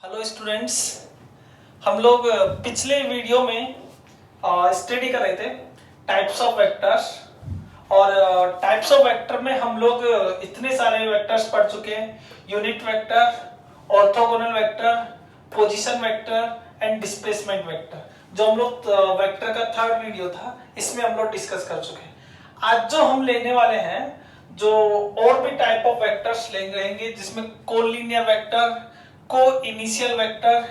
Hello students, हम लोग पिछले वीडियो में स्टडी कर रहे थे टाइप्स ऑफ वेक्टर्स। और टाइप्स ऑफ वेक्टर में हम लोग इतने सारे वेक्टर्स पढ़ चुके हैं। Unit vector, orthogonal vector, position vector and displacement vector. जो हम लोग वेक्टर का थर्ड वीडियो था, इसमें हम लोग डिस्कस कर चुके हैं। आज जो हम लेने वाले हैं, जो और भी टाइप ऑफ वेक्टर्स लेंगे, जिसमें कोलिनियर वेक्टर, को initial vector,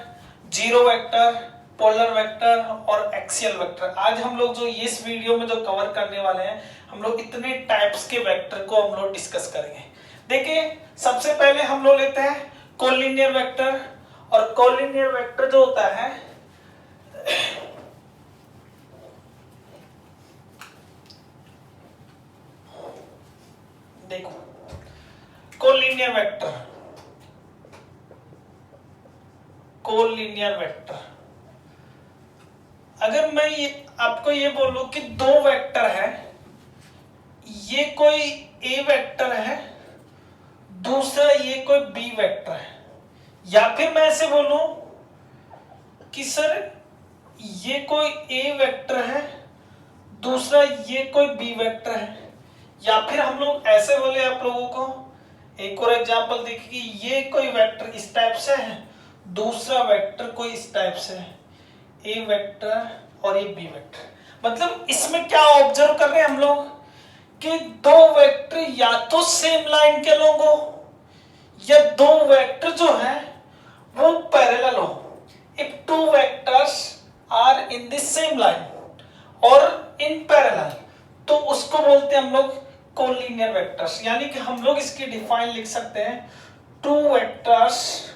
zero vector, polar vector और एक्सियल वेक्टर। आज हम लोग जो इस वीडियो में जो कवर करने वाले हैं, हम लोग इतने टाइप्स के वेक्टर को हम लोग डिस्कस करेंगे। देखिए, सबसे पहले हम लोग लेते हैं कोलिनियर वेक्टर। और कोलिनियर वेक्टर जो होता है, देखो कोलिनियर वेक्टर, कोलिनियर वेक्टर, अगर मैं आपको ये बोलूं कि दो वेक्टर है, ये कोई ए वेक्टर है, दूसरा ये कोई बी वेक्टर है, या फिर मैं ऐसे बोलूं कि सर ये कोई ए वेक्टर है, दूसरा ये कोई बी वेक्टर है, या फिर हम लोग ऐसे बोले आप लोगों को, एक और एग्जांपल देखिए कि ये कोई वेक्टर इस टाइप से है, दूसरा वेक्टर कोई इस टाइप से है, ए वेक्टर और ये बी वेक्टर। मतलब इसमें क्या ऑब्जर्व कर रहे हैं हम लोग कि दो वेक्टर या तो सेम लाइन के लोग हो, या दो वेक्टर जो है वो पैरेलल हो। If two vectors are in the same line और इन पैरेलल, तो उसको बोलते हैं हम लोग कोलिनियर वेक्टर्स। यानी कि हम लोग इसकी डिफाइन लिख सकते हैं, two vectors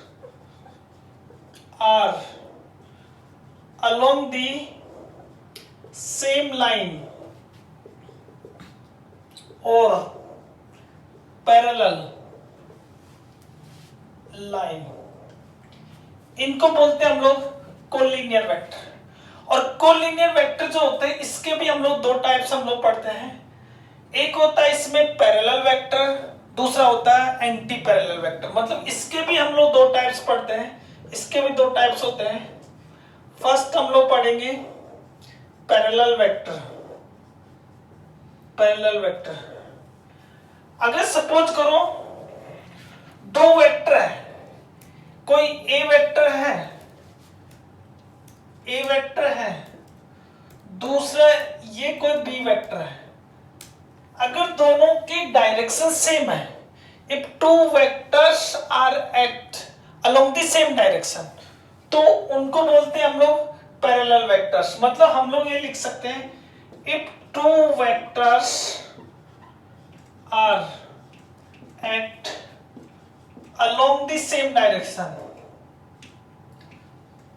are along the same line or parallel line, इनको बोलते हैं हम लोग कोलिनियर वेक्टर। और कोलिनियर वेक्टर जो होते हैं, इसके भी हम लोग दो टाइप्स हम लोग पढ़ते हैं। एक होता है इसमें पैरेलल वेक्टर, दूसरा होता है एंटी पैरेलल वेक्टर। मतलब इसके भी हम लोग दो टाइप्स पढ़ते हैं, इसके भी दो टाइप्स होते हैं। फर्स्ट हम लोग पढ़ेंगे पैरेलल वेक्टर। पैरेलल वेक्टर, अगर सपोज करो दो वेक्टर है, कोई ए वेक्टर है, ए वेक्टर है, दूसरा ये कोई बी वेक्टर है। अगर दोनों की डायरेक्शन सेम है, if two vectors are act along the same direction, तो उनको बोलते हैं हम लोग पैरेलल वेक्टर्स। मतलब हम लोग ये लिख सकते हैं, if two vectors are act along the same direction,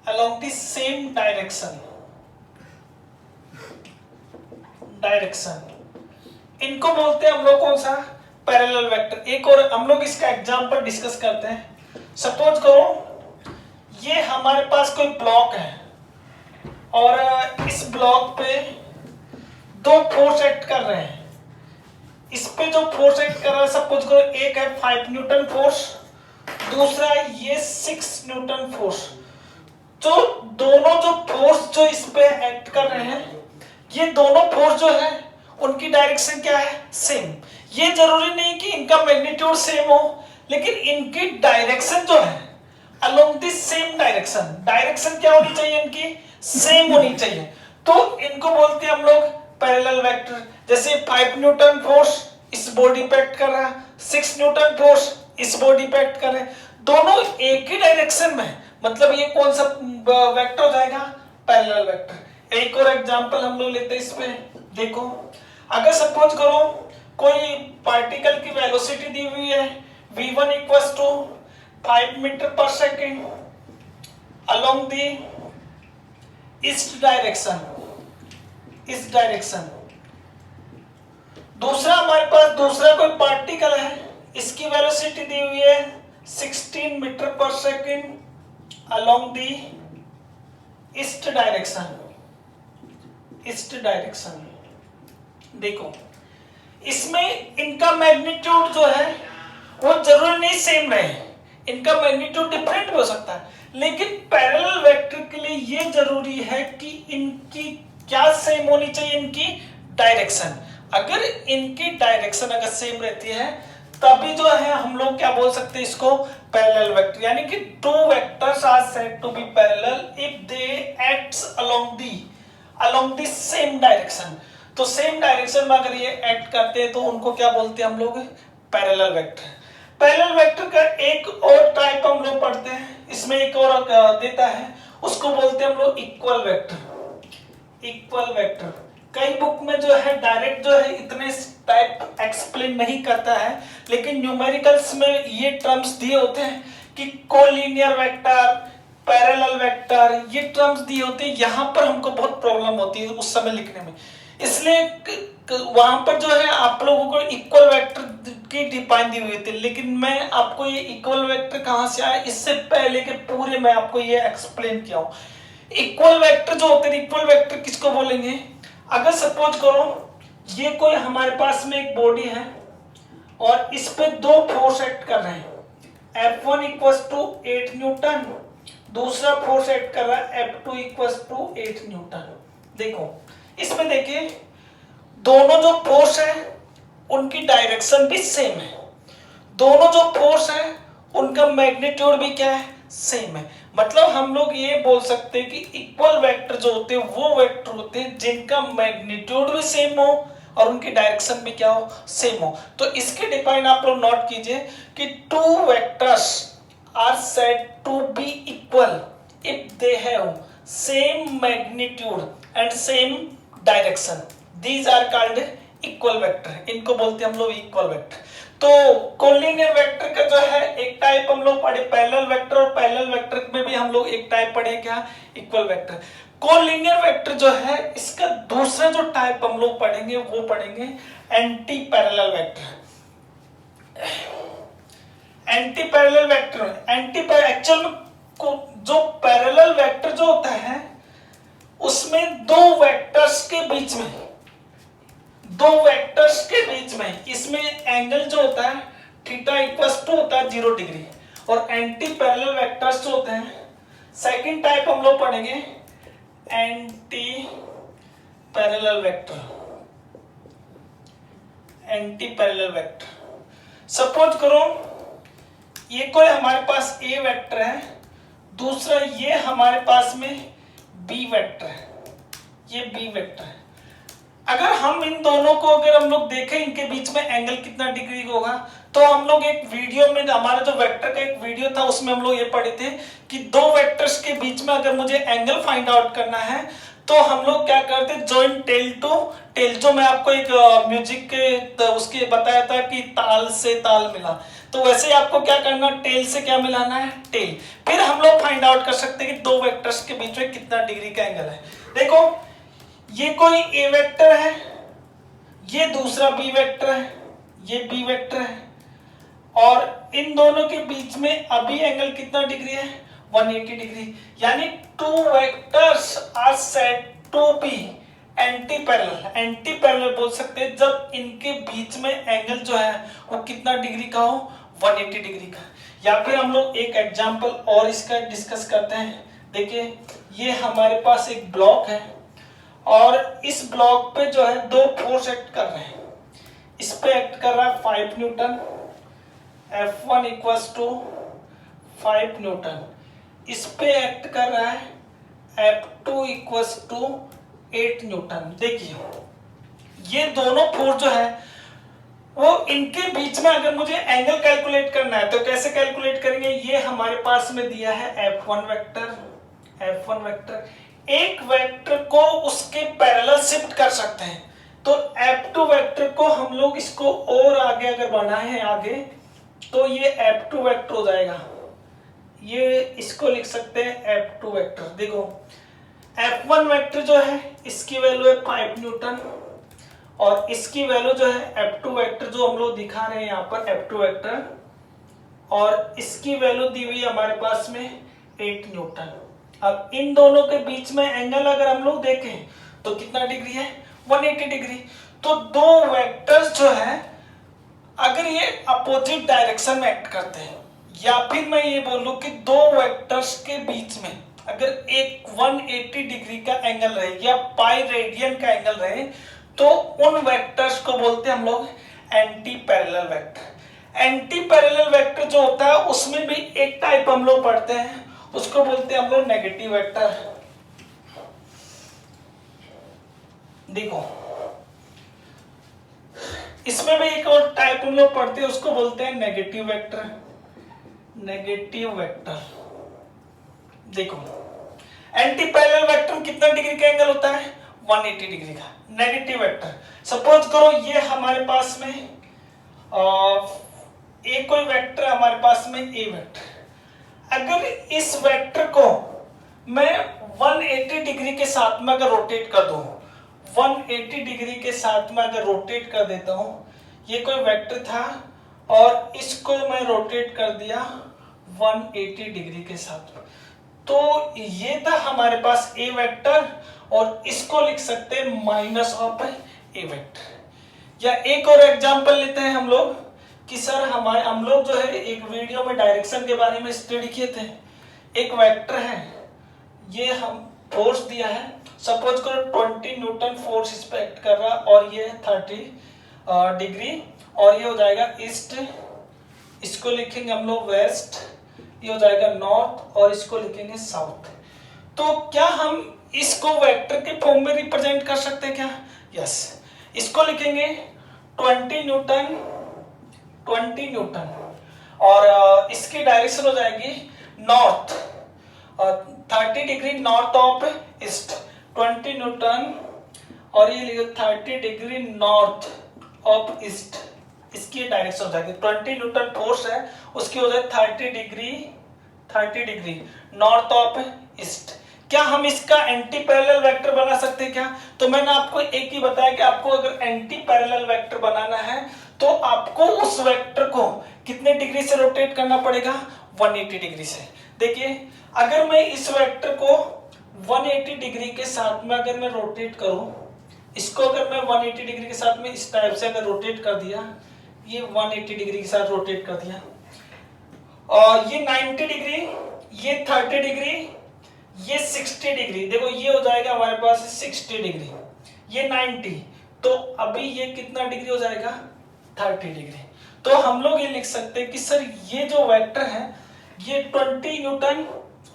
along the same direction, इनको बोलते हैं हम लोग कौन सा, पैरेलल वेक्टर। एक और हम लोग इसका एग्जांपल डिस्कस करते हैं। सपोज करो ये हमारे पास कोई ब्लॉक है, और इस ब्लॉक पे दो फोर्स एक्ट कर रहे हैं। इस पे जो फोर्स एक्ट कर रहा है, सपोज करो एक है 5 न्यूटन फोर्स, दूसरा ये 6 न्यूटन फोर्स। जो दोनों जो फोर्स जो इस पे एक्ट कर रहे हैं, ये दोनों फोर्स जो है उनकी डायरेक्शन क्या है, सेम। ये जरूरी नहीं कि इनका मैग्नीट्यूड सेम हो, लेकिन इनकी डायरेक्शन जो है along the same direction, direction क्या होनी चाहिए, इनकी सेम होनी चाहिए। तो इनको बोलते हैं हम लोग पैरेलल वेक्टर। जैसे 5 न्यूटन फोर्स इस बॉडी पे एक्ट कर रहा है, 6 न्यूटन फोर्स इस बॉडी पे एक्ट कर रहे हैं, दोनों एक ही डायरेक्शन में, मतलब ये कौन सा वेक्टर हो जाएगा, पैरेलल वेक्टर। एक और एग्जांपल हम लोग लेते हैं इस पे। देखो, अगर सपोज करो कोई पार्टिकल की वेलोसिटी दी हुई है, v1 इक्वल्स टू 5 मीटर पर second along the east direction, इस डायरेक्शन। दूसरा हमारे पास दूसरा कोई पार्टिकल है, इसकी वेलोसिटी दी हुई है 16 मीटर पर second along the east direction, east direction. देखो, इसमें इनका मैग्नीट्यूड जो है वो जरूरी नहीं सेम रहे, इनका मैग्नीट्यूड डिफरेंट हो सकता है। लेकिन पैरेलल वेक्टर के लिए ये जरूरी है कि इनकी क्या सेम होनी चाहिए, इनकी डायरेक्शन। अगर इनकी डायरेक्शन अगर सेम रहती है तभी जो है हम लोग क्या बोल सकते हैं इसको, पैरेलल वेक्टर। यानी कि two vectors are said to be parallel if they acts along the same direction. तो सेम डायरेक्शन में अगर ये एक्ट करते हैं तो उनको क्या बोलते हैं हम लोग, पैरेलल वेक्टर। पैरेलल वेक्टर का एक और टाइप हम लोग पढ़ते हैं, इसमें एक और देता है, उसको बोलते हैं हम लोग इक्वल वेक्टर। इक्वल वेक्टर कई बुक में जो है डायरेक्ट जो है इतने टाइप एक्सप्लेन नहीं करता है, लेकिन न्यूमेरिकल्स में ये टर्म्स दिए होते हैं कि कोलिनियर वेक्टर, पैरेलल वेक्टर, ये टर्म्स दिए होते हैं। यहां पर हमको बहुत प्रॉब्लम होती है उस समय लिखने में, इसलिए वहां पर जो है आप लोगों को इक्वल वेक्टर की डिफाइन दी हुई थी, लेकिन मैं आपको ये इक्वल वेक्टर कहां से आया इससे पहले के पूरे मैं आपको ये एक्सप्लेन किया हूं। इक्वल वेक्टर जो होते हैं, इक्वल वेक्टर किसको बोलेंगे, अगर सपोज करो ये कोई हमारे पास में एक बॉडी है और इस पे दो फोर्स एक्ट कर रहे हैं, F1 इक्वल्स टू 8 न्यूटन, दूसरा फोर्स एक्ट कर रहा है F2 इक्वल्स टू 8 न्यूटन। देखो इसमें देखिए दोनों जो फोर्स है उनकी डायरेक्शन भी सेम है, दोनों जो फोर्स है उनका मैग्नीट्यूड भी क्या है, सेम है। मतलब हम लोग ये बोल सकते हैं कि इक्वल वेक्टर जो होते हैं वो वेक्टर होते हैं जिनका मैग्नीट्यूड भी सेम हो और उनकी डायरेक्शन भी क्या हो, सेम हो। तो इसके डिफाइन आप लोग नोट कीजिए कि two vectors are said to be equal if they have same magnitude and same direction, these are called equal vector. इनको बोलते हैं हम लोग इक्वल वेक्टर। तो कोलिनियर वेक्टर का जो है एक टाइप हम लोग पढ़े पैरेलल वेक्टर, और पैरेलल वेक्टर में भी हम लोग एक टाइप पढ़े क्या, इक्वल वेक्टर। कोलिनियर वेक्टर जो है इसका दूसरा जो टाइप हम लोग पढ़ेंगे वो पढ़ेंगे anti parallel vector. Anti parallel vector actual में जो पैरेलल वेक्टर जो होता है उसमें दो वेक्टर्स के बीच में इसमें एंगल जो होता है थीटा इक्वल्स टू होता है 0 डिग्री। और एंटी पैरेलल वेक्टर्स जो होते हैं सेकंड टाइप हम लोग पढ़ेंगे anti parallel vector. Anti parallel vector suppose करो ये कोई हमारे पास ए वेक्टर है, दूसरा ये हमारे पास में बी वेक्टर है, ये बी वेक्टर है। अगर हम इन दोनों को अगर हम लोग देखें इनके बीच में एंगल कितना डिग्री का होगा, तो हम लोग एक वीडियो में हमारा जो वेक्टर का एक वीडियो था उसमें हम लोग ये पढ़े थे कि दो वेक्टर्स के बीच में अगर मुझे एंगल फाइंड आउट करना है तो हम लोग क्या करते हैं, जॉइन टेल टू टेल, जो मैं आपको एक म्यूजिक के उसके बताया था कि ताल से ताल मिला, तो वैसे ही आपको क्या करना, टेल से क्या मिलाना है, टेल। फिर हम लोग फाइंड आउट कर सकते हैं कि दो वेक्टर्स के बीच में कितना डिग्री का एंगल है। देखो ये कोई ए वेक्टर है, ये दूसरा बी वेक्टर है, ये बी वेक्टर है, और इन दोनों के बीच में अभी एंगल कितना डिग्री है, 180 डिग्री। यानी two vectors are said to be anti parallel. Anti parallel बोल सकते हैं जब इनके बीच में एंगल जो है वो कितना डिग्री का हो, 180 डिग्री का। या फिर हम लोग एक एग्जांपल और इसका डिस्कस करते हैं। देखिए ये हमारे पास एक ब्लॉक है और इस ब्लॉक पे जो है दो फोर्स एक्ट कर रहे हैं। इस पे एक्ट कर रहा है 5 Newton, F1 equals to 5 Newton. इस पे एक्ट कर रहा है F2 इक्वल्स टू 8 न्यूटन। देखिए ये दोनों फोर्स जो है वो इनके बीच में अगर मुझे एंगल कैलकुलेट करना है तो कैसे कैलकुलेट करेंगे, ये हमारे पास में दिया है F1 वेक्टर। एक वेक्टर को उसके पैरेलल शिफ्ट कर सकते हैं, तो F2 वेक्टर को हम लोग इसको और आगे अगर बढ़ाएं आगे तो ये F2 वेक्टर हो जाएगा। ये इसको लिख सकते हैं F2 वेक्टर। देखो F1 वेक्टर जो है इसकी वैल्यू है 5 न्यूटन और इसकी वैल्यू जो है F2 वेक्टर जो हम लोग दिखा रहे हैं यहाँ पर F2 वेक्टर, और इसकी वैल्यू दी हुई है हमारे पास में 8 न्यूटन। अब इन दोनों के बीच में एंगल अगर हम लोग देखें तो कितना डिग्री है, 180 डिग्री। तो दो वेक्टर्स जो है अगर ये अपोजिट डायरेक्शन में एक्ट करते हैं, या फिर मैं ये बोलूं कि दो वेक्टर्स के बीच में अगर एक 180 डिग्री का एंगल रहे या पाई रेडियन का एंगल रहे तो उन वेक्टर्स को बोलते हैं हम लोग anti parallel vector. Anti parallel vector जो होता है उसमें भी एक टाइप हम लोग पढ़ते हैं, उसको बोलते हैं हम लोग नेगेटिव वेक्टर। देखो इसमें भी एक और टाइप हम लोग पढ़ते हैं, उसको बोलते हैं नेगेटिव वेक्टर। नेगेटिव वेक्टर देखो एंटी पैरेलल वेक्टर में कितना डिग्री का एंगल होता है? 180 डिग्री का। नेगेटिव वेक्टर सपोज करो ये हमारे पास में एक कोई वेक्टर हमारे पास में ए वेक्टर, अगर इस वेक्टर को मैं 180 डिग्री के साथ में अगर रोटेट कर दूं, 180 डिग्री के साथ में अगर रोटेट कर देता हूं, ये कोई वेक्टर था और इसको मैं रोटेट कर दिया 180 डिग्री के साथ में, तो ये था हमारे पास ए वेक्टर और इसको लिख सकते हैं माइनस ऑफ ए वेक्टर। या एक और एग्जांपल लेते हैं हम लोग कि सर हम लोग जो है एक वीडियो में डायरेक्शन के बारे में स्टडी किए थे। एक वेक्टर है, ये हम फोर्स दिया है, सपोज करो 20 न्यूटन फोर्स इस पे एक्ट कर रहा और ये 30 डिग्री और ये हो जाएगा ईस्ट, इसको लिखेंगे हम लोग वेस्ट, ये हो जाएगा नॉर्थ और इसको लिखेंगे साउथ। तो क्या हम इसको वेक्टर के फॉर्म में रिप्रेजेंट कर सकते हैं क्या? यस, इसको लिखेंगे 20 न्यूटन और इसकी डायरेक्शन हो जाएगी north, 30 degree north of east, 20 Newton और ये लिखो 30 डिग्री नॉर्थ ऑफ ईस्ट, इसकी डायरेक्शन हो जाएगी। 20 न्यूटन फोर्स है, उसकी हो जाए 30 डिग्री नॉर्थ ऑफ ईस्ट। क्या हम इसका एंटी पैरेलल वेक्टर बना सकते हैं क्या? तो मैंने आपको एक ही बताया कि आपको अगर एंटी पैरेलल वेक्टर बनाना है तो आपको उस वेक्टर को कितने डिग्री से रोटेट करना पड़ेगा? 180 डिग्री से। देखिए अगर मैं इस वेक्टर को 180 डिग्री के साथ में अगर मैं रोटेट करूं, इसको अगर मैं 180 डिग्री के साथ में इस टाइप से अगर रोटेट कर दिया, ये 180 डिग्री के साथ रोटेट कर दिया और ये 90 डिग्री, ये 30 डिग्री, ये 60 डिग्री, देखो ये हो जाएगा हमारे पास 60 डिग्री, ये 90, तो अभी ये कितना डिग्री हो जाएगा? 30 डिग्री। तो हम लोग ये लिख सकते हैं कि सर ये जो वेक्टर है ये 20 न्यूटन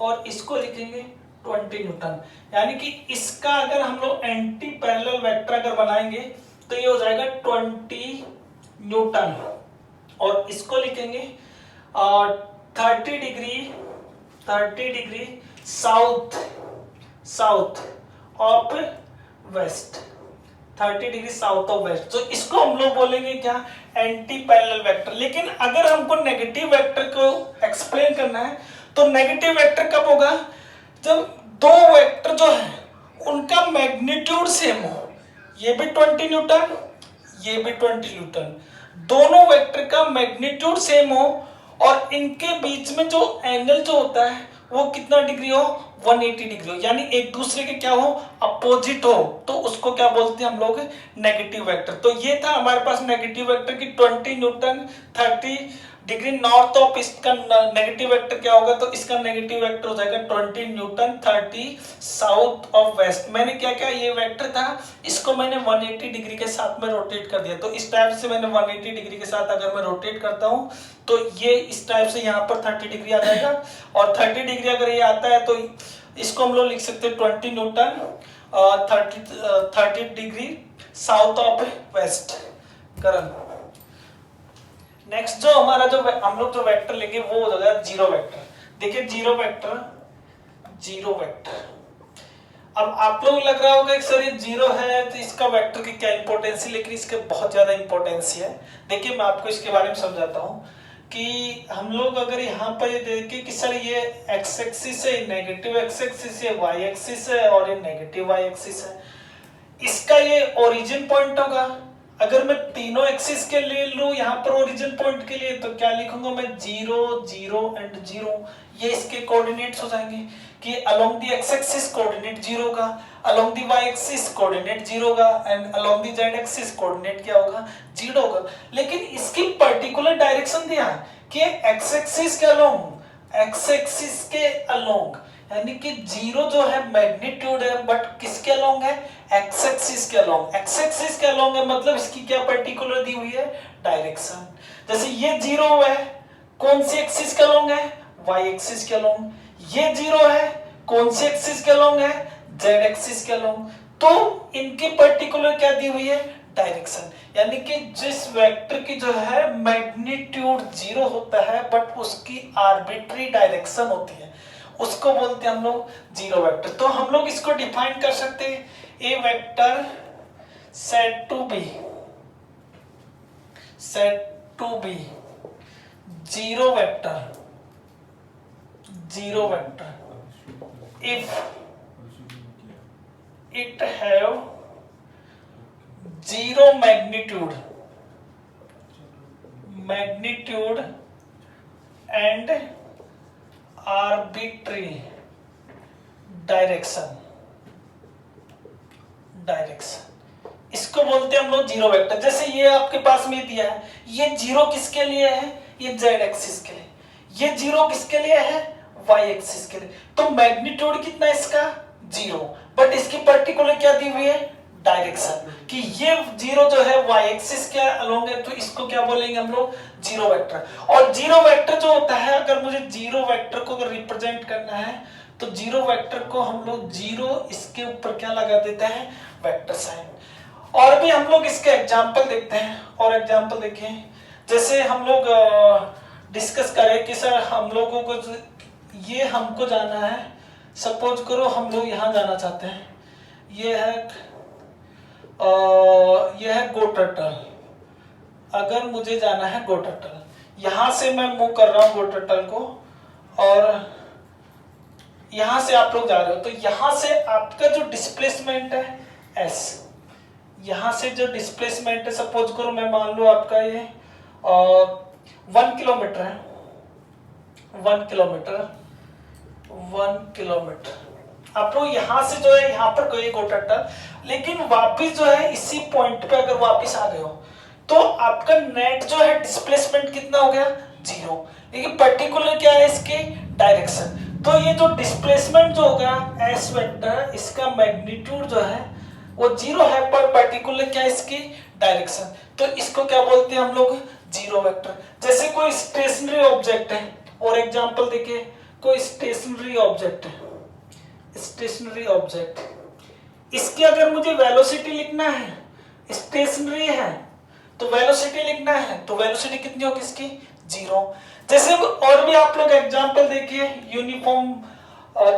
और इसको लिखेंगे 20 न्यूटन, यानी कि इसका अगर हम लोग एंटी पैरेलल वेक्टर अगर बनाएंगे तो ये हो जाएगा 20 न्यूटन और इसको लिखेंगे 30 degree south of west, 30 degree south of west. तो इसको हम लोग बोलेंगे क्या? Anti parallel vector. लेकिन अगर हमको नेगेटिव वेक्टर को एक्सप्लेन करना है तो नेगेटिव वेक्टर कब होगा? जब दो वेक्टर जो है उनका मैग्नीट्यूड सेम हो, ये भी 20 न्यूटन, ये भी 20 न्यूटन, दोनों वेक्टर का मैग्नीट्यूड सेम हो और इनके बीच में जो एंगल जो होता है वो कितना डिग्री हो? 180 डिग्री हो, यानी एक दूसरे के क्या हो? अपोजिट हो, तो उसको क्या बोलते हैं हम लोग? Negative vector. तो ये था हमारे पास नेगेटिव वेक्टर की 20 newton 30 degree north of east का नेगेटिव वेक्टर क्या होगा? तो इसका नेगेटिव वेक्टर हो जाएगा 20 न्यूटन 30 साउथ ऑफ वेस्ट। मैंने क्या किया, ये वेक्टर था इसको मैंने 180 डिग्री के साथ में रोटेट कर दिया, तो इस टाइप से मैंने 180 डिग्री के साथ अगर मैं रोटेट करता हूं तो ये इस टाइप से यहाँ पर 30 डिग्री आ जाएगा और 30 डिग्री अगर ये आता है तो इसको हम लोग लिख सकते हैं 20 newton 30 degree south of west current. Next जो हमारा जो हम लोग जो वेक्टर लेंगे वो हो जाएगा जीरो वेक्टर। देखिए जीरो वेक्टर, अब आप लोग लग रहा होगा कि सर ये जीरो है तो इसका वेक्टर की क्या इंपॉर्टेंस है, लेकिन इसके बहुत ज्यादा इंपॉर्टेंस है। देखिए मैं आपको इसके बारे में समझाता हूँ कि हम लोग अगर यहाँ पर ये देखें कि सर ये एक्स एक्सिस है, नेगेटिव एक्स एक्सिस है, वाई एक्सिस है और ये नेगेटिव वाई एक्सिस है, इसका ये ओरिजिन पॉइंट होगा। अगर मैं तीनों एक्सिस के लिए लूं यहाँ पर ओरिजिन पॉइंट के लिए तो क्या लिखूंगा मैं? 0 0 एंड 0, ये इसके कोऑर्डिनेट्स हो जाएंगे कि along the X axis coordinate 0 होगा, along the Y axis coordinate 0 होगा and along the Z axis coordinate क्या होगा? 0 होगा। लेकिन इसकी पर्टिकुलर डायरेक्शन दिया है कि एक्स एक्सिस के अलोंग, एक्स एक्सिस के अलोंग, यानी कि जीरो जो है मैग्नीट्यूड है बट किसके अलोंग है, एक्स एक्सिस के अलोंग। एक्स एक्सिस के अलोंग है मतलब इसकी क्या पर्टिकुलर दी हुई है, डायरेक्शन। जैसे ये जीरो है, कौन सी एक्सिस के अलोंग है, वाई एक्सिस के अलोंग। ये जीरो है, कौन सी एक्सिस के अलोंग है, जेड एक्सिस के अलोंग। तो इनकी पर्टिकुलर क्या दी हुई है, डायरेक्शन। यानी कि जिस वेक्टर की जो है मैग्नीट्यूड जीरो होता है बट उसकी आर्बिट्री डायरेक्शन होती है, उसको बोलते हैं हम लोग जीरो वेक्टर। तो हम लोग इसको डिफाइन कर सकते हैं, a vector said to be zero vector if it have zero magnitude and arbitrary direction. इसको बोलते हैं हम लोग जीरो वेक्टर। जैसे ये आपके पास में दिया है, ये जीरो किसके लिए है, ये जेड एक्सिस के लिए, ये जीरो किसके लिए है, वाई एक्सिस के लिए। तो मैग्नीट्यूड कितना है इसका, जीरो, बट इसकी पर्टिकुलर क्या दी हुई है, डायरेक्शन, कि ये जीरो जो है वाई एक्सिस के अलोंग है, तो इसको क्या बोलेंगे हम लोग, जीरो वेक्टर। और जीरो वेक्टर जो होता है, अगर मुझे जीरो वेक्टर को अगर रिप्रेजेंट करना है तो जीरो वेक्टर को हम लोग जीरो इसके ऊपर क्या लगा देते हैं, वेक्टर साइन। और भी हम लोग इसके एग्जांपल देखते हैं, और एग्जांपल देखें। जैसे हम लोग डिस्कस करें कि सर हम लोगों को ये हमको जाना है, सपोज करो हम लोग यहाँ जाना चाहते हैं, ये है गोटर्टल। अगर मुझे जाना है गोटर्टल, यहां से मैं मूव कर रहा हूं गोटर्टल को, और यहां से आप लोग जा रहे हो, तो यहां से आपका जो डिस्प्लेसमेंट है एस, यहां से जो डिस्प्लेसमेंट है, सपोज करो मैं मान लो आपका ये 1 किलोमीटर है, 1 किलोमीटर। आप लोग यहां से जो है यहां पर गए गोटर्टल, लेकिन वापिस जो है इसी पॉइंट पे अगर वापिस आ गए हो तो आपका नेट जो है डिस्प्लेसमेंट कितना हो गया, जीरो। लेकिन पर्टिकुलर क्या है इसकी, डायरेक्शन। तो ये जो डिस्प्लेसमेंट जो होगा एस वेक्टर, इसका मैग्नीट्यूड जो है वो जीरो है, पर पर्टिकुलर क्या है इसकी, डायरेक्शन। तो इसको क्या बोलते हैं हम लोग, जीरो वेक्टर। जैसे कोई स्टेशनरी ऑब्जेक्ट है, और एग्जांपल देखिए, कोई स्टेशनरी ऑब्जेक्ट है, स्टेशनरी ऑब्जेक्ट, इसकी अगर मुझे वेलोसिटी लिखना है, स्टेशनरी है तो वेलोसिटी लिखना है, तो वेलोसिटी कितनी होगी इसकी, जीरो। जैसे और भी आप लोग एग्जांपल देखिए यूनिफॉर्म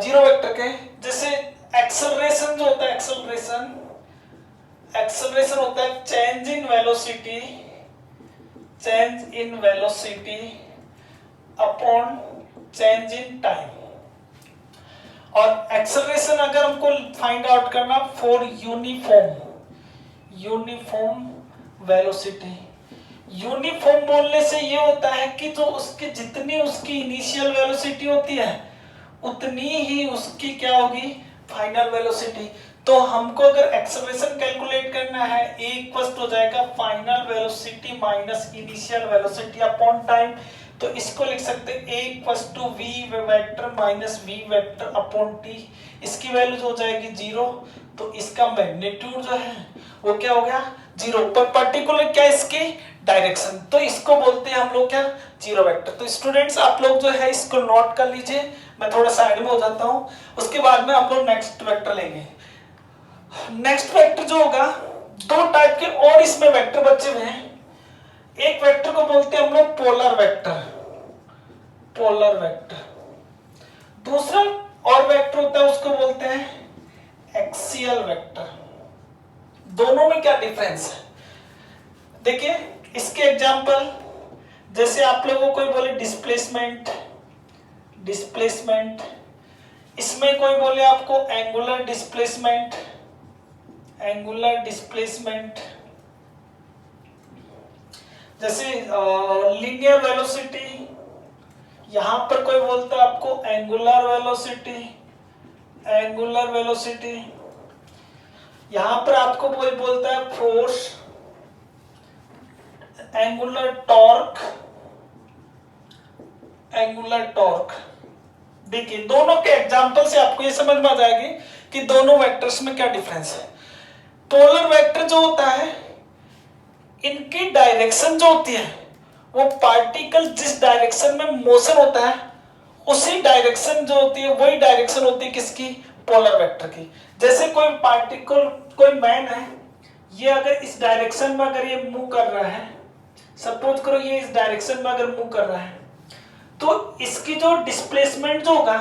जीरो वेक्टर के। जैसे एक्सेलरेशन जो होता है, एक्सेलरेशन होता है change in velocity upon change in time. और एक्सेलरेशन अगर हमको फाइंड आउट करना फॉर यूनिफॉर्म वेलोसिटी। यूनिफॉर्म बोलने से ये होता है कि जो उसकी जितनी उसकी इनिशियल वेलोसिटी होती है उतनी ही उसकी क्या होगी, फाइनल वेलोसिटी। तो हमको अगर एक्सेलरेशन कैलकुलेट करना है, ए इक्वल हो जाएगा final velocity minus initial velocity upon time. तो इसको लिख सकते हैं a equal to v vector minus v vector upon t. इसकी वैल्यू हो जाएगी जीरो, तो इसका मैग्नीट्यूड जो है वो क्या हो गया, जीरो। पर पर्टिकुलर क्या इसकी, डायरेक्शन। तो इसको बोलते हैं हम लोग क्या, जीरो वेक्टर। तो स्टूडेंट्स आप लोग जो है इसको नोट कर लीजिए, मैं थोड़ा साइड में हो जाता हूं, उसके बाद में हम लोग नेक्स्ट वेक्टर लेंगे। नेक्स्ट वेक्टर जो होगा, दो टाइप के और इसमें वेक्टर बचे हुए हैं। एक वेक्टर को बोलते हैं हम लोग पोलर वेक्टर। दूसरा और वेक्टर होता है उसको बोलते हैं एक्सियल वेक्टर। दोनों में क्या डिफरेंस है देखिए, इसके एग्जांपल जैसे आप लोगों को बोले डिस्प्लेसमेंट, इसमें कोई बोले आपको एंगुलर डिस्प्लेसमेंट, जैसे लीनियर वेलोसिटी, यहां पर कोई बोलता है आपको एंगुलर वेलोसिटी, यहां पर आपको कोई बोलता है force, angular torque angular torque. देखिए दोनों के एग्जांपल से आपको ये समझ में आ जाएगी कि दोनों वेक्टर्स में क्या डिफरेंस है। पोलर वेक्टर जो होता है, इनकी डायरेक्शन जो होती है वो पार्टिकल जिस डायरेक्शन में मोशन होता है उसी डायरेक्शन जो होती है वही डायरेक्शन होती है किसकी, पोलर वेक्टर की। जैसे कोई पार्टिकल, कोई मैन है, ये अगर इस डायरेक्शन में अगर ये मूव कर रहा है, सपोज करो ये इस डायरेक्शन में अगर मूव कर रहा है, तो इसकी जो डिस्प्लेसमेंट जो होगा,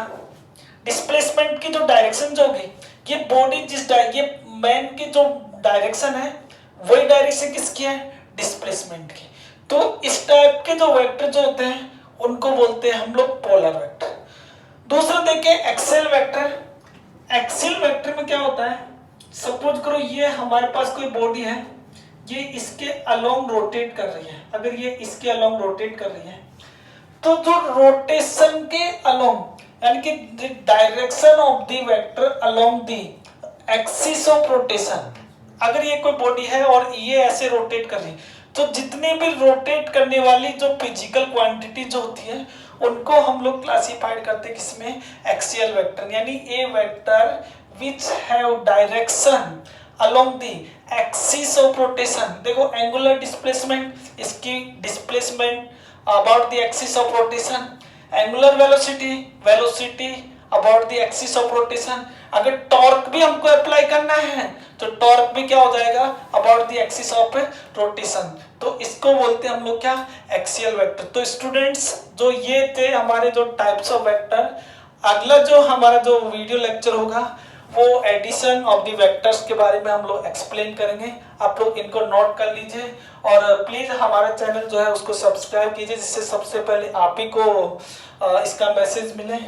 डिस्प्लेसमेंट की जो डायरेक्शन जो होगी, ये बॉडी ये मैन की जो डायरेक्शन है वही डायरेक्शन किसकी है, डिस्प्लेसमेंट की। तो इस टाइप के जो वेक्टर जो होते हैं उनको बोलते हैं हम लोग पोलर वेक्टर। दूसरा देखें एक्सियल वेक्टर। एक्सियल वेक्टर में क्या होता है, सपोज करो ये हमारे पास कोई बॉडी है, ये इसके अलोंग रोटेट कर रही है। अगर ये इसके अलोंग रोटेट कर रही है तो जो रोटेशन के अलोंग, यानी कि direction of the vector along the axis of rotation, अगर ये कोई बॉडी है और ये ऐसे रोटेट कर रही है, तो जितने भी रोटेट करने वाली जो फिजिकल क्वांटिटी जो होती है उनको हम लोग क्लासिफाइड करते हैं किसमें, एक्सियल वेक्टर। यानी a vector which have direction along the axis of rotation. देखो एंगुलर डिस्प्लेसमेंट, इसकी displacement about the axis of rotation, angular velocity, velocity about the axis of rotation. अगर टॉर्क भी हमको अप्लाई करना है तो टॉर्क भी क्या हो जाएगा, about the axis of rotation. तो इसको बोलते हैं हम लोग क्या, एक्सियल वेक्टर। तो स्टूडेंट्स जो ये थे हमारे जो टाइप्स ऑफ वेक्टर। अगला जो हमारा जो वीडियो लेक्चर होगा वो एडिशन ऑफ द वेक्टर्स के बारे में हम लोग एक्सप्लेन करेंगे। आप लोग इनको नोट कर लीजिए और प्लीज हमारा चैनल जो है उसको सब्सक्राइब कीजिए, जिससे सबसे पहले आप ही को इसका मैसेज मिले।